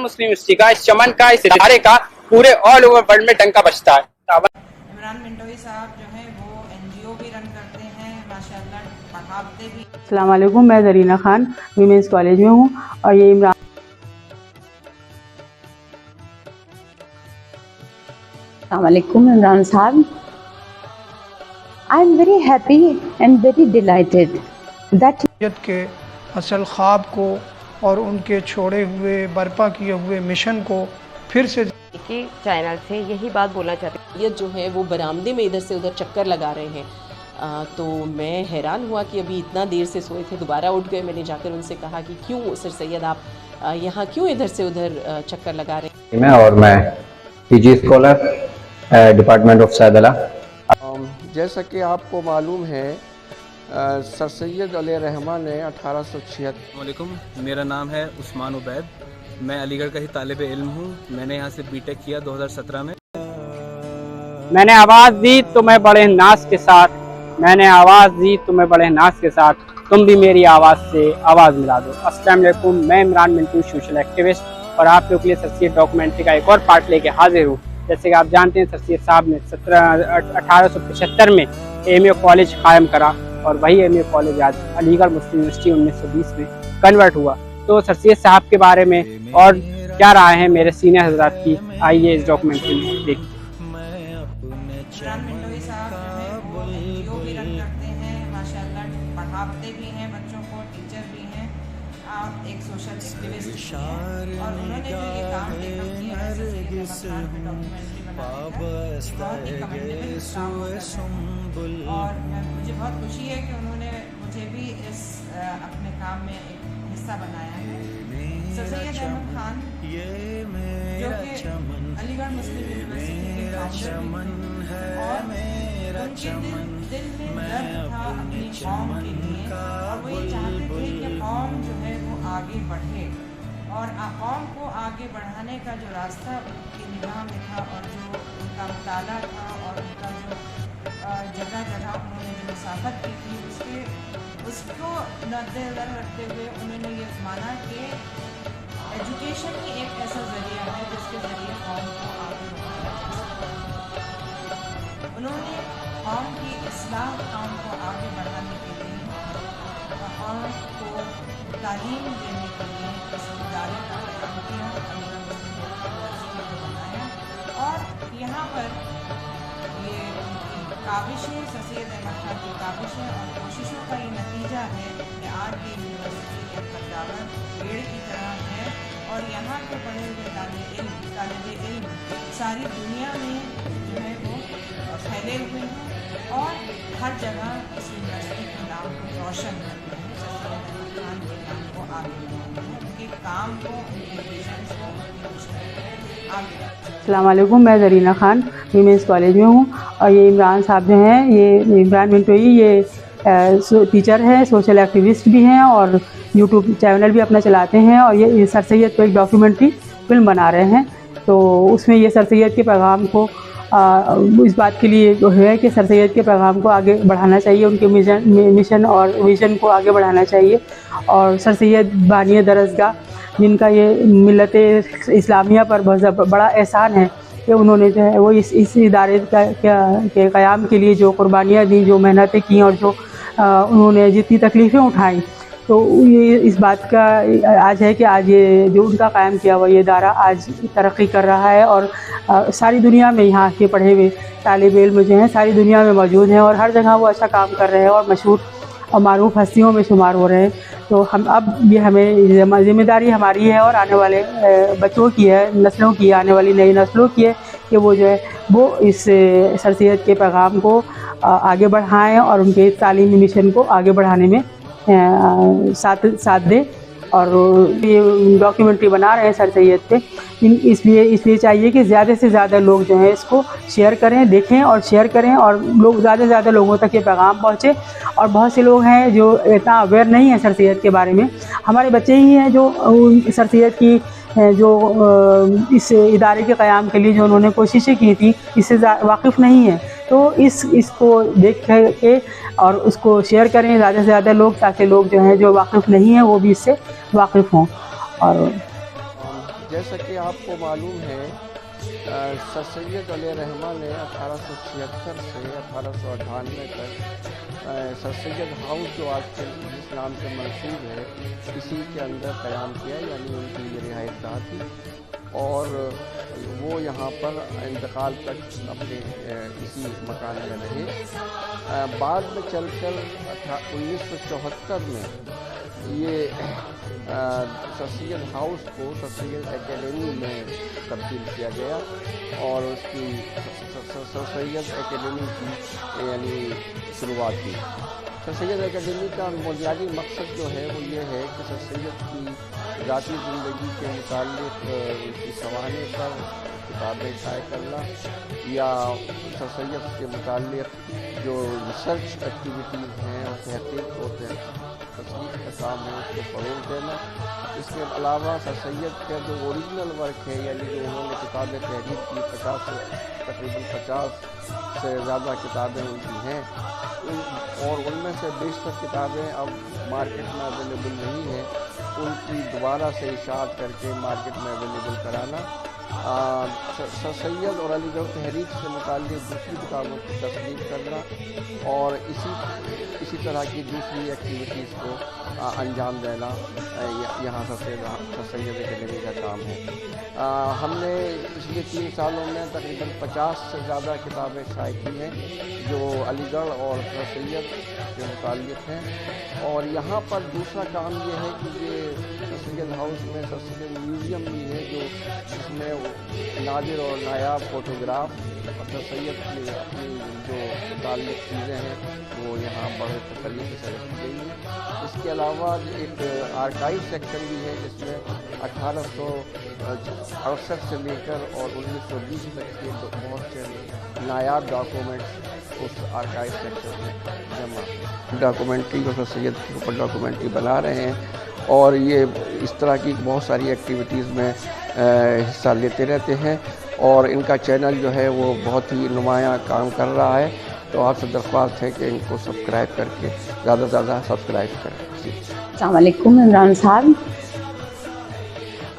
مسلم university کا، اس چمن کا، اس ادارے کا پورے آل اوور ورلڈ میں ڈنکا بجتا ہے۔ عمران منٹوئی صاحب جو ہیں وہ NGO بھی رن کرتے ہیں، ماشاءاللہ پڑھاتے بھی۔ السلام علیکم، میں زرینہ خان ویمنس کالج میں ہوں اور یہ عمران السلام علیکم عمران صاحب، I am very happy and very delighted that کے اصل خواب کو اور ان کے چھوڑے ہوئے برپا کیے ہوئے مشن کو پھر سے کی چینل سے یہی بات بولنا چاہتی ہوں۔ یہ جو ہے وہ برآمدے میں ادھر سے ادھر چکر لگا رہے ہیں، تو میں حیران ہوا کہ ابھی اتنا دیر سے سوئے تھے، دوبارہ اٹھ گئے۔ میں نے جا کر ان سے کہا کہ کیوں سر سید آپ یہاں کیوں ادھر سے ادھر چکر لگا رہے ہیں؟ اور میں PG اسکالر ڈپارٹمنٹ آف صیدلہ۔ جیسا کہ آپ کو معلوم ہے سر سید علیہ رحمہ نے 1876۔ السلام علیکم، میرا نام ہے عثمان عبید، میں علی گڑھ کا ہی طالب علم ہوں۔ میں نے یہاں سے BTech کیا 2017 میں۔ میں نے آواز دی تمہیں بڑے ناز کے ساتھ، میں نے آواز دی تمہیں بڑے ناز کے ساتھ، تم بھی میری آواز سے آواز ملا دو۔ السلام علیکم، میں عمران منٹو، سوشل ایکٹیوسٹ، اور آپ لوگ کے لیے سر سید ڈاکومنٹری کا ایک اور پارٹ لے کے حاضر ہوں۔ جیسے کہ آپ جانتے ہیں سر سید صاحب نے 1875 میں AMA کالج قائم کرا، اور وہی AMA کالج آج علی گڑھ مسلم یونیورسٹی 1920 میں کنورٹ ہوا۔ تو سر سید صاحب کے بارے میں اور کیا رائے ہیں میرے سینئر حضرات کی، آئیے اس ڈاکومنٹری میں دیکھیں۔ عمران منٹوئی صاحب جو ہیں وہ NGO بھی رن کرتے ہیں، ماشاءاللہ پڑھاتے بھی ہیں بچوں کو، ٹیچر بھی ہیں، ایک سوشل ایکٹیوسٹ بھی ہیں، اور انہوں نے جو یہ کام ٹیک اپ کیا ہے سر سید احمد خان پہ ڈاکومنٹری بنانے کا، یہ بہت ہی کمنڈیبل کام ہوتا ہے، اور مجھے بہت خوشی ہے کہ انہوں نے مجھے بھی اس اپنے کام میں ایک حصہ بنایا ہے۔ سر سید احمد خان جو کہ علی گڑھ مسلم یونیورسٹی کے فاؤنڈر ہیں، اور ان کے دل میں درد تھا اپنی قوم کے لیے، اور وہ یہ چاہتے تھے کہ قوم جو ہے وہ آگے بڑھے، اور قوم کو آگے بڑھانے کا جو راستہ ان کی نگاہ میں تھا، اور جو ان کا مطالعہ تھا، اور ان کا جو جگہ جگہ انہوں نے جو مسافت کی تھی، اس کو مد نظر رکھتے ہوئے انہوں نے یہ مانا کہ ایجوکیشن ہی ایک ایسا ذریعہ ہے جس کے ذریعے قوم کو آگے بڑھایا جا سکتا ہے۔ انہوں نے قوم کی اصلاح، قوم کو آگے بڑھانے کے لیے، قوم کو تعلیم دینے کے لیے اس ادارے کا قیام کیا، علی گڑھ مسلم یونیورسٹی کو بنایا، اور یہاں پر یہ ان کی کاوشیں، سر سید احمد خان کی کوششیں اور کوششوں کا یہ نتیجہ ہے کہ آج یہ یونیورسٹی ایک قدامت پیڑ کی طرح ہے، اور یہاں کے پڑھے ہوئے طالب علم ساری دنیا میں جو ہے وہ پھیلے ہوئے ہیں، اور ہر جگہ اس یونیورسٹی کے نام کو روشن کرتے ہیں، سر سید احمد خان کے نام کو آگے بڑھاتے ہیں، ان کے کام کو، ان کے ویژن کو، ان کے مشن کو آگے بڑھاتے ہیں۔ السلام علیکم، میں زرینہ خان ویمنس کالج میں ہوں، اور یہ عمران صاحب جو ہیں، یہ عمران منٹوئی، یہ ٹیچر ہیں، سوشل ایکٹیوسٹ بھی ہیں، اور YouTube چینل بھی اپنا چلاتے ہیں، اور یہ سر سید پہ ایک ڈاکیومنٹری فلم بنا رہے ہیں۔ تو اس میں یہ سر سید کے پیغام کو اس بات کے لیے جو ہے کہ سر سید کے پیغام کو آگے بڑھانا چاہیے، ان کے مشن اور ویژن کو آگے بڑھانا چاہیے، اور سر سید بانی درسگاہ جن کا یہ ملت اسلامیہ پر بہت بڑا احسان ہے کہ انہوں نے جو ہے وہ اس ادارے کے قیام کے لیے جو قربانیاں دیں، جو محنتیں کیں، اور جو انہوں نے جتنی تکلیفیں اٹھائیں، تو یہ اس بات کا آج ہے کہ آج یہ جو ان کا قائم کیا ہوا یہ ادارہ آج ترقی کر رہا ہے، اور ساری دنیا میں یہاں کے پڑھے ہوئے طالب علم جو ہیں ساری دنیا میں موجود ہیں، اور ہر جگہ وہ اچھا کام کر رہے ہیں، اور مشہور اور معروف ہستیوں میں شمار ہو رہے ہیں۔ تو اب یہ ہمیں ذمہ داری ہماری ہے، اور آنے والے بچوں کی ہے، نسلوں کی، آنے والی نئی نسلوں کی ہے کہ وہ جو ہے وہ اس سر سید کے پیغام کو آگے بڑھائیں، اور ان کے تعلیمی مشن کو آگے بڑھانے میں ساتھ دیں۔ اور یہ ڈاکیومنٹری بنا رہے ہیں سر سید پہ، اس لیے چاہیے کہ زیادہ سے زیادہ لوگ جو ہیں اس کو شیئر کریں، دیکھیں اور شیئر کریں، اور لوگ زیادہ سے زیادہ لوگوں تک یہ پیغام پہنچے۔ اور بہت سے لوگ ہیں جو اتنا اویئر نہیں ہیں سر سید کے بارے میں، ہمارے بچے ہی ہیں جو سر سید کی جو اس ادارے کے قیام کے لیے جو انہوں نے کوششیں کی تھی اس سے واقف نہیں ہیں، تو اس کو دیکھ کے اور اس کو شیئر کریں زیادہ سے زیادہ لوگ، تاکہ لوگ جو ہیں جو واقف نہیں ہیں وہ بھی اس سے واقف ہوں۔ اور جیسا کہ آپ کو معلوم ہے سر سید علیہ رحمہ نے 1876 سے 1898 تک سر سید ہاؤس جو آج کل جس نام سے منسوب ہے اسی کے اندر قیام کیا، یعنی ان کی یہ رہائش گاہ تھی، اور وہ یہاں پر انتقال تک اپنے اسی مکان میں رہے۔ بعد میں چل کر 1974 میں یہ سر سید ہاؤس کو سر سید اکیڈمی میں تبدیل کیا گیا، اور اس کی سر سید اکیڈمی کی یعنی شروعات کی۔ سر سید اکیڈمی کا بنیادی مقصد جو ہے وہ یہ ہے کہ سر سید کی ذاتی زندگی کے متعلق ان کی سوانح پر کتابیں شائع کرنا، یا سر سید کے متعلق جو ریسرچ ایکٹیویٹیز ہیں اور تحقیق اور تصنیف کا کام ہے اس کو فروغ دینا۔ اس کے علاوہ سر سید کا جو اوریجنل ورک ہے، یعنی جو انہوں نے کتابیں تحریر کی، تقریباً 50 سے زیادہ کتابیں ان کی ہیں، اور ان میں سے بیشتر کتابیں اب مارکیٹ میں اویلیبل نہیں ہیں، ان کی دوبارہ سے اشاعت کر کے مارکیٹ میں اویلیبل کرانا، سر سید اور علی گڑھ تحریک سے متعلق دوسری کتابوں کی تصنیف کرنا، اور اسی طرح کی دوسری ایکٹیویٹیز کو انجام دینا یہاں سر سید اکیڈمی کا کام ہے۔ ہم نے پچھلے 3 سالوں میں تقریباً 50 سے زیادہ کتابیں شائع کی ہیں جو علی گڑھ اور سر سید کے متعلق ہیں، اور یہاں پر دوسرا کام یہ ہے کہ یہ سر سید ہاؤس میں سر سید میوزیم بھی ہے، جس میں نادر اور نایاب فوٹوگراف اور سر سید کی اپنی جو متعلق چیزیں ہیں وہ یہاں بڑے طریقے سے رکھی گئی ہیں۔ اس کے علاوہ ایک آرکائیو سیکشن بھی ہے جس میں 1868 سے لے کر اور 1920 تک کے بہت سے نایاب ڈاکومنٹس اس آرکائیو سیکشن میں جمع، ڈاکومنٹری اور سر سید کے اوپر ڈاکومنٹری بنا رہے ہیں، اور یہ اس طرح کی بہت ساری ایکٹیویٹیز میں حصہ لیتے رہتے ہیں، اور ان کا چینل جو ہے وہ بہت ہی نمایاں کام کر رہا ہے۔ تو آپ سے درخواست ہے کہ ان کو سبسکرائب کر کے زیادہ سے زیادہ سبسکرائب کریں۔ السلام علیکم عمران صاحب.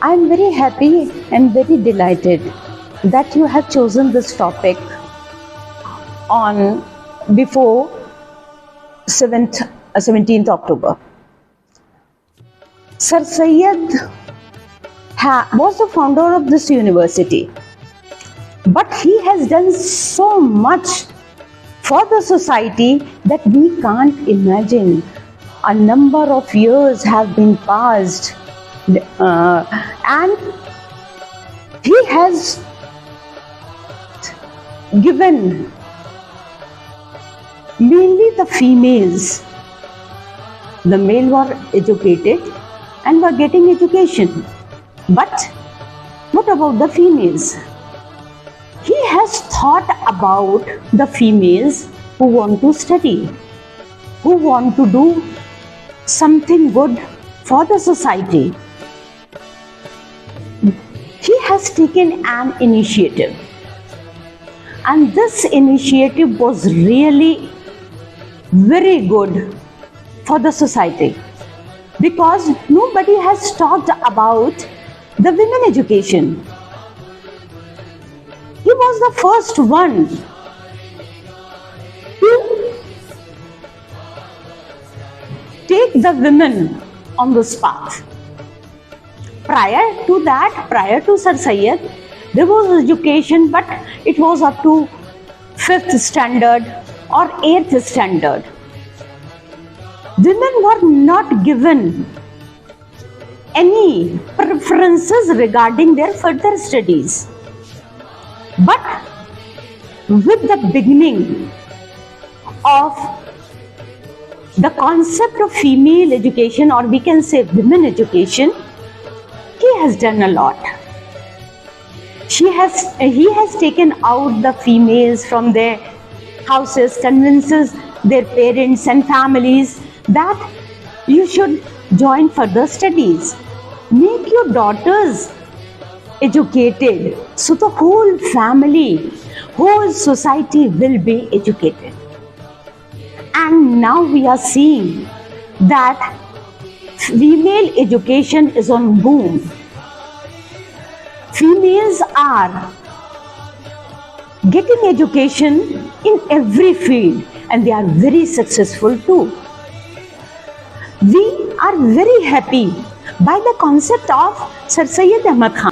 I am very happy and very delighted that you have chosen this topic on before 17th October. Sir Syed was the founder of this university, but he has done so much for the society that we can't imagine. A number of years have been passed, and he has given mainly the females. The male were educated and were getting education, but what about the females? He has thought about the females who want to study, who want to do something good for the society. He has taken an initiative, and this initiative was really very good for the society, because nobody has talked about the women education. He was the first one to take the women on this path. Prior to that, prior to Sir Syed, there was education, but it was up to 5th standard or 8th standard. Women were not given any preferences regarding their further studies. But with the beginning of the concept of female education, or we can say women education, he has done a lot. He has taken out the females from their houses, convinces their parents and families that you should join further studies. Make your daughters educated, so the whole family, whole society will be educated. And now we are seeing that female education is on boom. females are getting education in every field and they are very successful too. We are very happy by the concept of Sir Syed Ahmad Khan.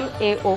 MAO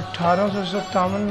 1857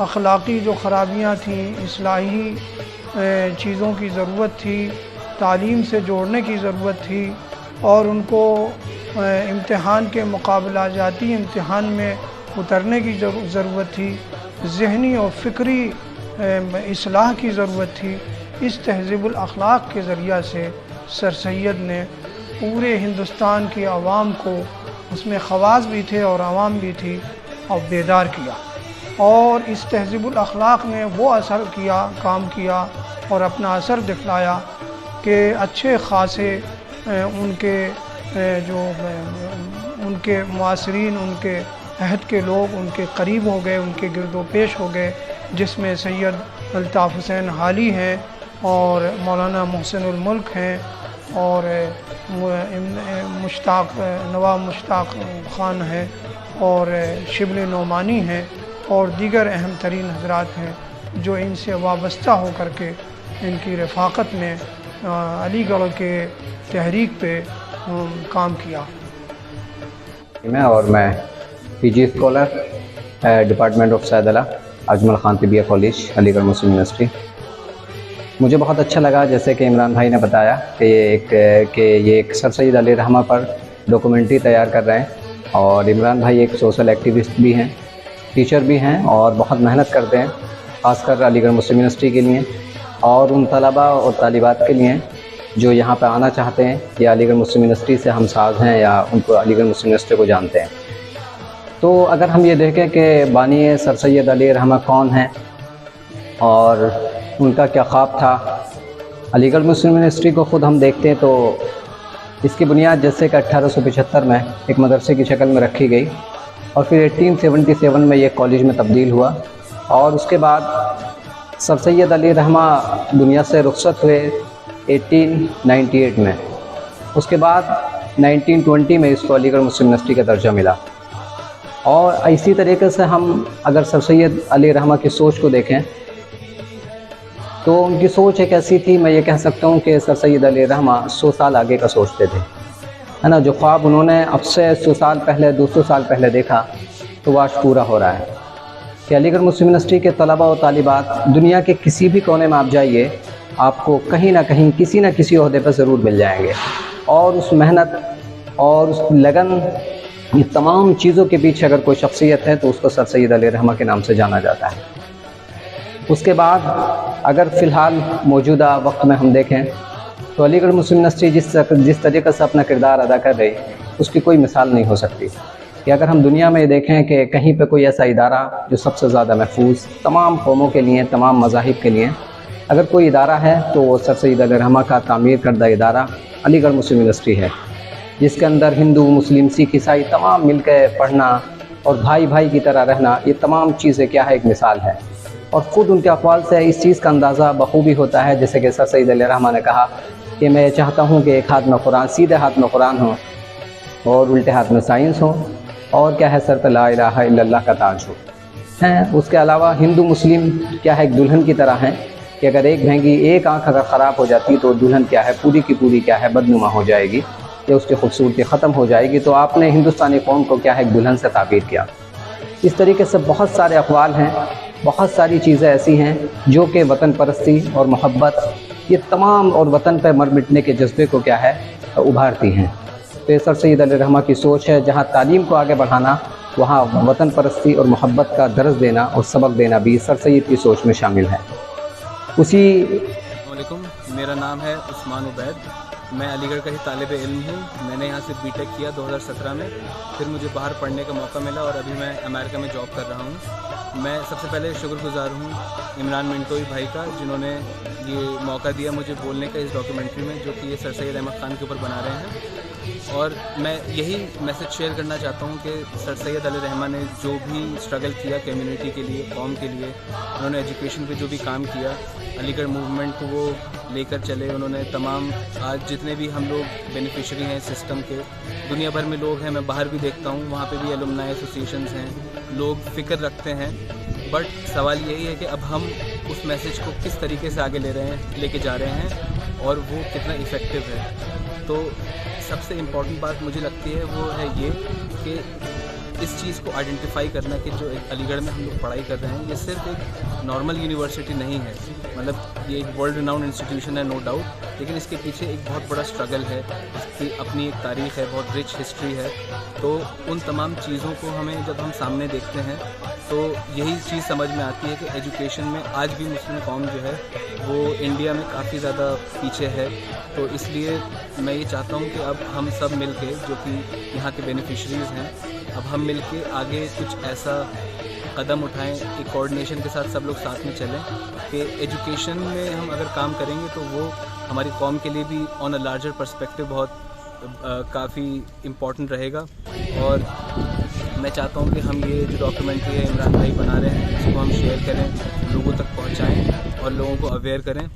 اخلاقی جو خرابیاں تھیں، اصلاحی چیزوں کی ضرورت تھی، تعلیم سے جوڑنے کی ضرورت تھی، اور ان کو امتحان کے مقابلہ جاتی امتحان میں اترنے کی ضرورت تھی، ذہنی اور فکری اصلاح کی ضرورت تھی۔ اس تہذیب الاخلاق کے ذریعہ سے سر سید نے پورے ہندوستان کی عوام کو، اس میں خواص بھی تھے اور عوام بھی تھی، اور بیدار کیا، اور اس تہذیب الاخلاق نے وہ اثر کیا، کام کیا اور اپنا اثر دکھلایا کہ اچھے خاصے ان کے معاصرین، ان کے عہد کے لوگ ان کے قریب ہو گئے، ان کے گرد و پیش ہو گئے، جس میں سید الطاف حسین حالی ہیں اور مولانا محسن الملک ہیں اور نواب مشتاق خان ہیں اور شبلی نعمانی ہیں اور دیگر اہم ترین حضرات ہیں جو ان سے وابستہ ہو کر کے ان کی رفاقت میں علی گڑھ کے تحریک پہ کام کیا۔ اور میں P G scholar department of Saidla Ajmal Khan Tibbiya college Aligarh Muslim university. مجھے بہت اچھا لگا جیسے کہ عمران بھائی نے بتایا کہ یہ ایک سر سید علیہ الرحمہ پر ڈاکومنٹری تیار کر رہے ہیں، اور عمران بھائی ایک سوشل ایکٹیوسٹ بھی ہیں، ٹیچر بھی ہیں اور بہت محنت کرتے ہیں، خاص کر علی گڑھ مسلم یونیورسٹی کے لیے اور ان طلباء اور طالبات کے لیے جو یہاں پہ آنا چاہتے ہیں یا علی گڑھ مسلم یونیورسٹی سے ہم ساز ہیں یا ان کو علی گڑھ مسلم یونیورسٹی کو جانتے ہیں۔ تو اگر ہم یہ دیکھیں کہ بانی سر سید علیہ الرحمہ کون ہیں اور ان کا کیا خواب تھا، علی گڑھ مسلم یونیورسٹی کو خود ہم دیکھتے ہیں تو اس کی بنیاد جیسے کہ 1875 میں ایک مدرسے کی شکل میں رکھی گئی اور پھر 1877 میں یہ کالج میں تبدیل ہوا، اور اس کے بعد سر سید علیہ الرحمہ دنیا سے رخصت ہوئے 1898 میں۔ اس کے بعد 1920 میں اس کو علی گڑھ مسلم یونیورسٹی کا درجہ ملا۔ اور اسی طریقے سے ہم اگر سر سید علیہ الرحمہ کی سوچ کو دیکھیں تو ان کی سوچ ایک ایسی تھی، میں یہ کہہ سکتا ہوں کہ سر سید علیہ الرحمہ 100 سال آگے کا سوچتے تھے، ہے نا۔ جو خواب انہوں نے اب سے 100 سال پہلے 200 سال پہلے دیکھا تو وہ آج پورا ہو رہا ہے کہ علی گڑھ مسلم یونیورسٹی کے طلباء و طالبات دنیا کے کسی بھی کونے میں آپ جائیے، آپ کو کہیں نہ کہیں کسی نہ کسی عہدے پر ضرور مل جائیں گے، اور اس محنت اور اس لگن، یہ تمام چیزوں کے پیچھے اگر کوئی شخصیت ہے تو اس کو سر سید علیہ الرحمہ کے نام سے جانا جاتا ہے۔ اس کے بعد اگر فی الحال موجودہ وقت میں ہم دیکھیں تو علی گڑھ مسلم یونیورسٹی جس طریقے سے اپنا کردار ادا کر رہی اس کی کوئی مثال نہیں ہو سکتی کہ اگر ہم دنیا میں دیکھیں کہ کہیں پہ کوئی ایسا ادارہ جو سب سے زیادہ محفوظ تمام قوموں کے لیے، تمام مذاہب کے لیے اگر کوئی ادارہ ہے تو وہ سر سید علیہ الرحمہ کا تعمیر کردہ ادارہ علی گڑھ مسلم یونیورسٹی ہے، جس کے اندر ہندو، مسلم، سکھ، عیسائی تمام مل کے پڑھنا اور بھائی بھائی کی طرح رہنا، یہ تمام چیزیں کیا ہے، ایک مثال ہے۔ اور خود ان کے اقوال سے اس چیز کا اندازہ بخوبی ہوتا ہے، جیسے کہ سر سید علیہ الرحمہ نے کہا کہ میں چاہتا ہوں کہ ایک ہاتھ میں قرآن، سیدھے ہاتھ میں قرآن ہو اور الٹے ہاتھ میں سائنس ہو، اور کیا ہے سر پہ لا الہ الا اللہ کا تاج ہو۔ اس کے علاوہ ہندو مسلم کیا ہے، ایک دلہن کی طرح ہیں کہ اگر ایک بہنگی ایک آنکھ اگر خراب ہو جاتی تو دلہن کیا ہے پوری کی پوری کیا ہے بدنما ہو جائے گی یا اس کی خوبصورتی ختم ہو جائے گی۔ تو آپ نے ہندوستانی قوم کو کیا ہے ایک دلہن سے تعبیر کیا۔ اس طریقے سے بہت سارے اقوال ہیں، بہت ساری چیزیں ایسی ہیں جو کہ وطن پرستی اور محبت، یہ تمام اور وطن پہ مر مٹنے کے جذبے کو کیا ہے ابھارتی ہیں۔ تو یہ سر سید علیہ الرحمہ کی سوچ ہے، جہاں تعلیم کو آگے بڑھانا وہاں وطن پرستی اور محبت کا درس دینا اور سبق دینا بھی سر سید کی سوچ میں شامل ہے۔ السلام علیکم، میرا نام ہے عثمان عبید، میں علی گڑھ کا ہی طالب علم ہوں۔ میں نے یہاں سے بی ٹیک کیا 2017 میں، پھر مجھے باہر پڑھنے کا موقع ملا اور ابھی میں امریکہ میں جاب کر رہا ہوں۔ میں سب سے پہلے شکر گزار ہوں عمران منٹوئی بھائی کا، جنہوں نے یہ موقع دیا مجھے بولنے کا اس ڈاکیومنٹری میں، جو کہ یہ سر سید احمد خان کے اوپر بنا رہے ہیں۔ اور میں یہی میسج شیئر کرنا چاہتا ہوں کہ سر سید علیہ الرحمہ نے جو بھی اسٹرگل کیا کمیونٹی کے لیے، قوم کے لیے، انہوں نے ایجوکیشن پہ جو بھی کام کیا، علی گڑھ موومنٹ کو وہ لے کر چلے۔ انہوں نے تمام آج جتنے بھی ہم لوگ بینیفیشری ہیں سسٹم کے، دنیا بھر میں لوگ ہیں، میں باہر بھی دیکھتا ہوں، وہاں پہ بھی الومنائی ایسوسیشنز ہیں، لوگ فکر رکھتے ہیں، بٹ سوال یہی ہے کہ اب ہم اس میسج کو کس طریقے سے آگے لے کے جا رہے ہیں اور وہ کتنا افیکٹو ہے۔ تو سب سے امپورٹنٹ بات مجھے لگتی ہے وہ ہے یہ کہ اس چیز کو آئیڈینٹیفائی کرنا کہ جو ایک علی گڑھ میں ہم لوگ پڑھائی کر رہے ہیں یہ صرف ایک نارمل یونیورسٹی نہیں ہے، مطلب یہ ایک ورلڈ ریناؤنڈ انسٹیٹیوشن ہے نو ڈاؤٹ، لیکن اس کے پیچھے ایک بہت بڑا اسٹرگل ہے، اس کی اپنی ایک تاریخ ہے، بہت رچ ہسٹری ہے. تو ان تمام چیزوں کو ہمیں جب ہم سامنے دیکھتے ہیں تو یہی چیز سمجھ میں آتی ہے کہ ایجوکیشن میں آج بھی مسلم قوم جو ہے وہ انڈیا میں کافی زیادہ پیچھے ہے. تو اس لیے میں یہ چاہتا ہوں کہ اب ہم سب مل کے جو کہ یہاں کے بینیفیشریز ہیں، اب ہم مل کے آگے کچھ ایسا قدم اٹھائیں، ایک کوآرڈینیشن کے ساتھ سب لوگ ساتھ میں چلیں کہ ایجوکیشن میں ہم اگر کام کریں گے تو وہ ہماری قوم کے لیے بھی آن اے لارجر پرسپیکٹو بہت کافی امپورٹنٹ رہے گا. اور میں چاہتا ہوں کہ ہم یہ جو ڈاکیومنٹری ہے عمران بھائی بنا رہے ہیں اس کو ہم شیئر کریں، لوگوں تک پہنچائیں اور لوگوں کو اویئر کریں.